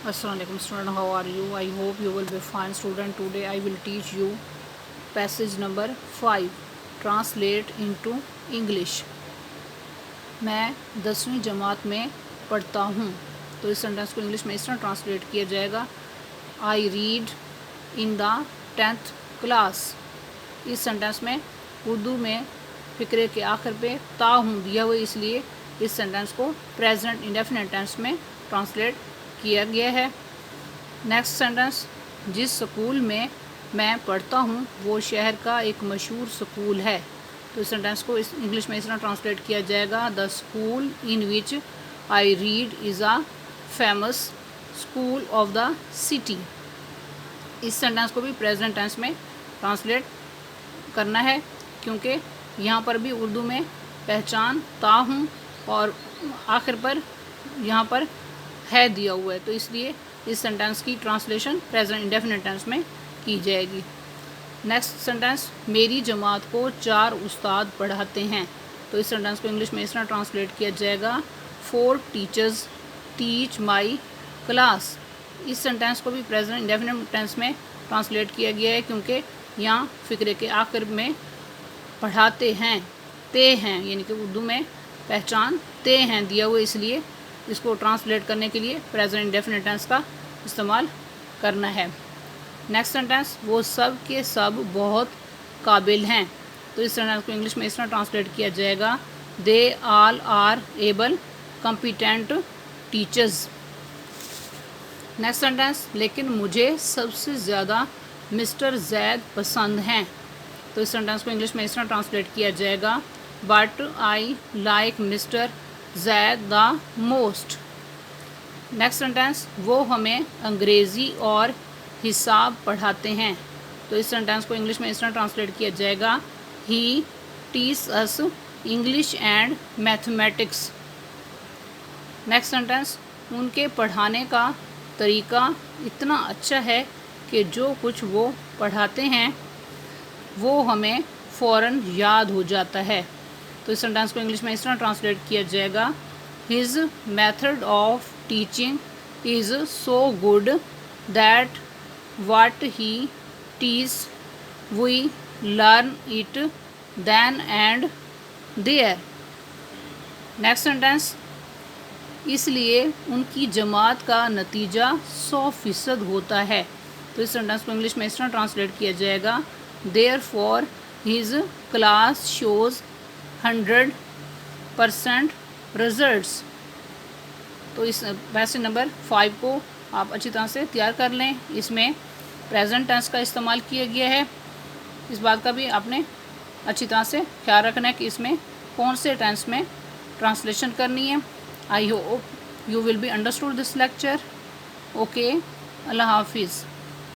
Assalamualaikum student, how are you? I hope you will be fine student. Today I will teach you passage number 5. Translate into English. मैं 10वीं जमात में पढ़ता हूँ। तो इस sentence को इंग्लिश में इस तरह ट्रांसलेट किया जाएगा, I read in the 10th class. इस सेंटेंस में उर्दू में फ़िक्रे के आखिर पे ता हूँ दिया हुआ, इसलिए इस सेंटेंस को प्रेजेंट इंडेफिनिट टेंस में ट्रांसलेट किया गया है। नेक्स्ट सेंटेंस, जिस स्कूल में मैं पढ़ता हूँ वो शहर का एक मशहूर स्कूल है। तो इस सेंटेंस को इस इंग्लिश में इस तरह ट्रांसलेट किया जाएगा, the school in which I read is a famous school of the city. इस सेंटेंस को भी प्रेजेंट टेंस में ट्रांसलेट करना है, क्योंकि यहाँ पर भी उर्दू में पहचान ता हूँ और आखिर पर यहाँ पर है दिया हुआ है, तो इसलिए इस सेंटेंस की ट्रांसलेशन प्रेजेंट इंडेफिनिट टेंस में की जाएगी। नेक्स्ट सेंटेंस, मेरी जमात को 4 उस्ताद पढ़ाते हैं। तो इस सेंटेंस को इंग्लिश में इस तरह ट्रांसलेट किया जाएगा, 4 टीचर्स टीच माई क्लास। इस सेंटेंस को भी प्रेजेंट इंडेफिनिट टेंस में ट्रांसलेट किया गया है, क्योंकि यहाँ फ़िक्रे के आखिर में पढ़ाते हैं ते हैं, यानी कि उर्दू में पहचान ते हैं दिया हुआ, इसलिए इसको ट्रांसलेट करने के लिए प्रेजेंट इंडेफिनिट टेंस का इस्तेमाल करना है। नेक्स्ट सेंटेंस, वो सब के सब बहुत काबिल हैं। तो इस सेंटेंस को इंग्लिश में इस तरह ट्रांसलेट किया जाएगा, they all are able competent teachers. Next sentence, लेकिन मुझे सबसे ज़्यादा मिस्टर जैद पसंद हैं। तो इस सेंटेंस को इंग्लिश में इस तरह ट्रांसलेट किया जाएगा, but I like mister Zaid the most. Next sentence, वो हमें अंग्रेज़ी और हिसाब पढ़ाते हैं। तो इस सेंटेंस को इंग्लिश में इस तरह ट्रांसलेट किया जाएगा, he teach us English and mathematics. Next sentence, उनके पढ़ाने का तरीका इतना अच्छा है कि जो कुछ वो पढ़ाते हैं वो हमें फ़ौरन याद हो जाता है। तो इस सेंटेंस को इंग्लिश में इस तरह ट्रांसलेट किया जाएगा, his method of teaching is so good that what he teaches we learn it then and there। Next sentence, इसलिए उनकी जमात का नतीजा 100% होता है। तो इस सेंटेंस को इंग्लिश में इस तरह ट्रांसलेट किया जाएगा, therefore his class shows 100% results। तो इस पैसेज नंबर 5 को आप अच्छी तरह से तैयार कर लें। इसमें प्रेजेंट टेंस का इस्तेमाल किया गया है, इस बात का भी आपने अच्छी तरह से ख्याल रखना है कि इसमें कौन से टेंस में ट्रांसलेशन करनी है। I hope you will be understood this lecture. Okay, अल्लाह हाफिज़।